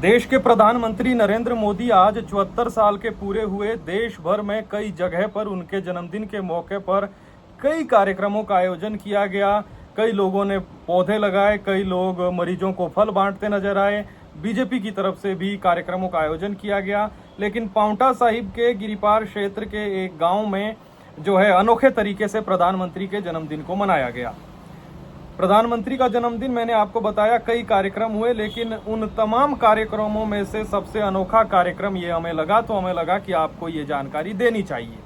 देश के प्रधानमंत्री नरेंद्र मोदी आज 74 साल के पूरे हुए। देश भर में कई जगह पर उनके जन्मदिन के मौके पर कई कार्यक्रमों का आयोजन किया गया। कई लोगों ने पौधे लगाए, कई लोग मरीजों को फल बांटते नजर आए। बीजेपी की तरफ से भी कार्यक्रमों का आयोजन किया गया। लेकिन पांवटा साहिब के गिरिपार क्षेत्र के एक गांव में जो है अनोखे तरीके से प्रधानमंत्री के जन्मदिन को मनाया गया। प्रधानमंत्री का जन्मदिन मैंने आपको बताया कई कार्यक्रम हुए, लेकिन उन तमाम कार्यक्रमों में से सबसे अनोखा कार्यक्रम ये हमें लगा कि आपको ये जानकारी देनी चाहिए।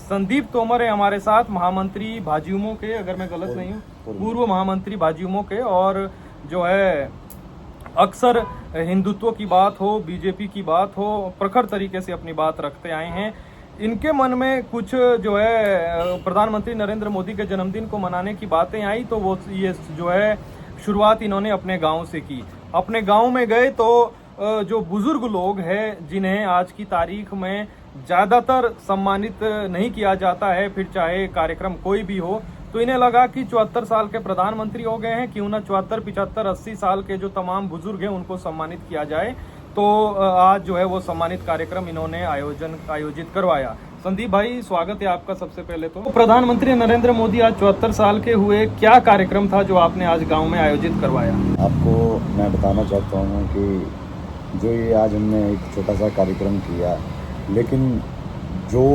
संदीप तोमर है हमारे साथ, महामंत्री भाजयुमो के, अगर मैं गलत नहीं हूँ, पूर्व महामंत्री भाजयुमो के, और जो है अक्सर हिंदुत्व की बात हो, बीजेपी की बात हो, प्रखर तरीके से अपनी बात रखते आए हैं। इनके मन में कुछ जो है प्रधानमंत्री नरेंद्र मोदी के जन्मदिन को मनाने की बातें आई, तो वो ये जो है शुरुआत इन्होंने अपने गांव से की। अपने गांव में गए तो जो बुजुर्ग लोग हैं, जिन्हें आज की तारीख में ज़्यादातर सम्मानित नहीं किया जाता है, फिर चाहे कार्यक्रम कोई भी हो, तो इन्हें लगा कि 74 साल के प्रधानमंत्री हो गए हैं, क्यों ना 74, 75, 80 साल के जो तमाम बुजुर्ग हैं उनको सम्मानित किया जाए। तो आज जो है वो सम्मानित कार्यक्रम इन्होंने आयोजित करवाया। संदीप भाई, स्वागत है आपका। सबसे पहले तो प्रधानमंत्री नरेंद्र मोदी आज 74 साल के हुए, क्या कार्यक्रम था जो आपने आज गांव में आयोजित करवाया? आपको मैं बताना चाहता हूँ कि जो ये आज हमने एक छोटा सा कार्यक्रम किया, लेकिन जो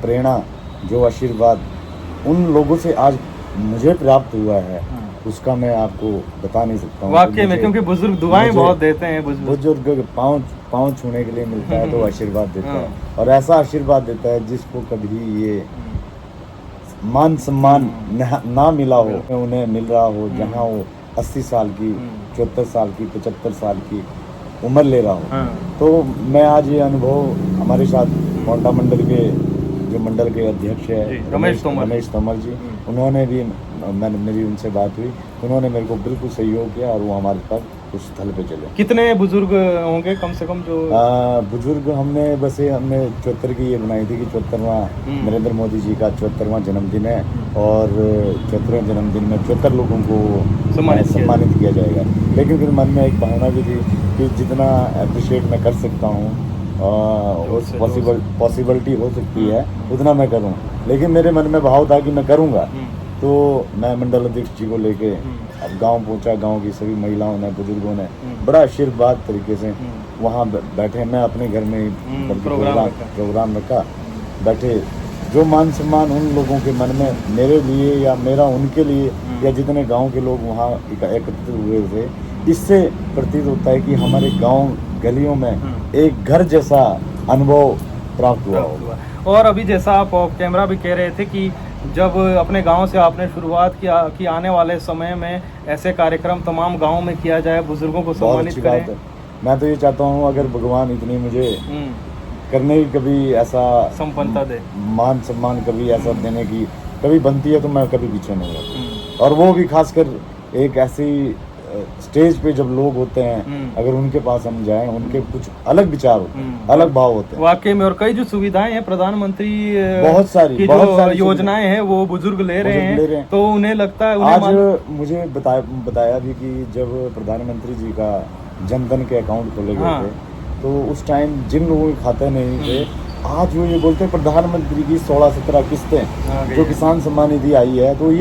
प्रेरणा, जो आशीर्वाद उन लोगों से आज मुझे प्राप्त हुआ है, उसका मैं आपको बता नहीं सकता हूँ वाकई में, क्योंकि बुजुर्ग दुआएं बहुत देते हैं। बुजुर्ग पाँव छूने के लिए मिलता है तो आशीर्वाद देता है, और ऐसा आशीर्वाद देता है जिसको कभी ये मान सम्मान ना मिला हो, उन्हें मिल रहा हो, जहाँ वो 80 साल की, 74 साल की, 75 साल की उम्र ले रहा हो। तो मैं आज ये अनुभव हमारे साथ पांवटा मंडल के जो मंडल के अध्यक्ष है रमेश तोमर जी, उन्होंने भी, मेरी उनसे बात हुई, उन्होंने मेरे को बिल्कुल सहयोग किया और वो हमारे साथ उस स्थल पे चले। कितने बुजुर्ग होंगे कम से कम? जो बुजुर्ग हमने 74 की ये बनाई थी कि 74वां नरेंद्र मोदी जी का 74वां जन्मदिन है, और 74वें जन्मदिन में 74 लोगों को सम्मानित किया जाएगा। लेकिन फिर मन में एक भावना भी थी कि जितना अप्रिशिएट मैं कर सकता हूँ, उस पॉसिबिलिटी हो सकती है, उतना मैं करूं। लेकिन मेरे मन में भाव था कि मैं करूंगा। तो मैं मंडल अध्यक्ष जी को लेके अब गांव पहुंचा। गांव की सभी महिलाओं ने, बुजुर्गों ने बड़ा आशीर्वाद तरीके से वहां बैठे। मैं अपने घर में प्रोग्राम रखा, बैठे। जो मान सम्मान उन लोगों के मन में मेरे लिए या मेरा उनके लिए, या जितने गाँव के लोग वहाँ एकत्रित हुए थे, इससे प्रतीत होता है कि हमारे गाँव गलियों में एक घर जैसा अनुभव प्राप्त हुआ। और अभी जैसा आप ऑफ कैमरा भी कह रहे थे कि जब अपने गांव से आपने शुरुआत किया कि आने वाले समय में ऐसे कार्यक्रम तमाम गांव में किया जाए, बुजुर्गों को सम्मानित करें। मैं तो ये चाहता हूँ, अगर भगवान इतनी मुझे करने की कभी ऐसा संपन्नता दे, मान सम्मान कभी ऐसा देने की कभी बनती है, तो मैं कभी पीछे नहीं रहता। और वो भी खासकर एक ऐसी स्टेज पे जब लोग होते हैं, अगर उनके पास हम जाएं, उनके कुछ अलग विचार होते हैं, अलग भाव होते हैं वाकई में। और कई जो सुविधाएं हैं प्रधानमंत्री बहुत सारी योजनाएं हैं वो बुजुर्ग ले रहे हैं, तो उन्हें लगता है। आज मुझे बताया भी कि जब प्रधानमंत्री जी का जनधन के अकाउंट खोले गए थे, तो उस टाइम जिन लोगों के खाते नहीं थे, आज वो ये बोलते हैं प्रधानमंत्री की 16-17 किस्तें जो किसान सम्मान निधि आई है, तो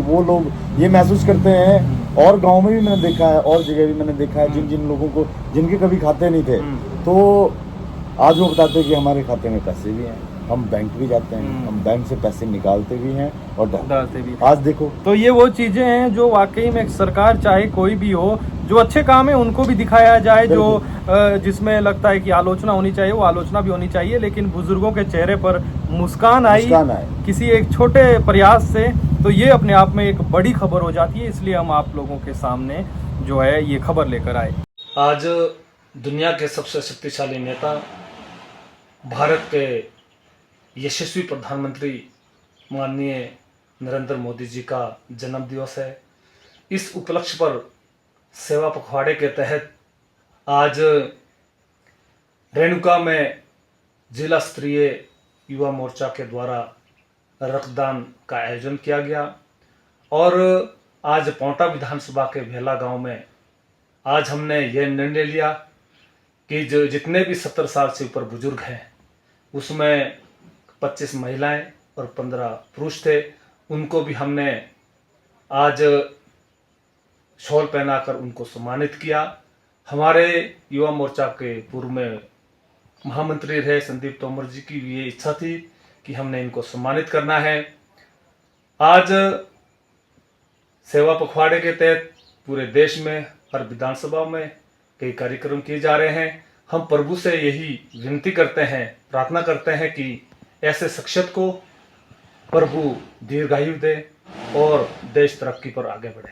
वो लोग ये महसूस करते हैं। और गांव में भी मैंने देखा है, और जगह भी मैंने देखा है, जिन लोगों को जिनके कभी खाते नहीं थे, तो आज वो बताते हैं कि हमारे खाते में पैसे भी हैं, हम बैंक भी जाते हैं, हम बैंक से पैसे निकालते भी हैं और डालते भी। आज देखो, तो ये वो चीजें हैं जो वाकई में सरकार, चाहे कोई भी हो, जो अच्छे काम है उनको भी दिखाया जाए, जो जिसमें लगता है कि आलोचना होनी चाहिए वो आलोचना भी होनी चाहिए, लेकिन बुजुर्गों के चेहरे पर मुस्कान आई किसी एक छोटे प्रयास से, तो ये अपने आप में एक बड़ी खबर हो जाती है। इसलिए हम आप लोगों के सामने जो है ये खबर लेकर आए। आज दुनिया के सबसे शक्तिशाली नेता, भारत के यशस्वी प्रधानमंत्री माननीय नरेंद्र मोदी जी का जन्म दिवस है। इस उपलक्ष्य पर सेवा पखवाड़े के तहत आज रेणुका में जिला स्तरीय युवा मोर्चा के द्वारा रक्तदान का आयोजन किया गया, और आज पांवटा विधानसभा के भेला गांव में आज हमने ये निर्णय लिया कि जो जितने भी 70 साल से ऊपर बुजुर्ग हैं उसमें 25 महिलाएं और 15 पुरुष थे। उनको भी हमने आज शॉल पहनाकर उनको सम्मानित किया। हमारे युवा मोर्चा के पूर्व में महामंत्री रहे संदीप तोमर जी की ये इच्छा थी कि हमने इनको सम्मानित करना है। आज सेवा पखवाड़े के तहत पूरे देश में हर विधानसभा में कई कार्यक्रम किए जा रहे हैं। हम प्रभु से यही विनती करते हैं, प्रार्थना करते हैं कि ऐसे शख्सियत को प्रभु दीर्घायु दे और देश तरक्की पर आगे बढ़े।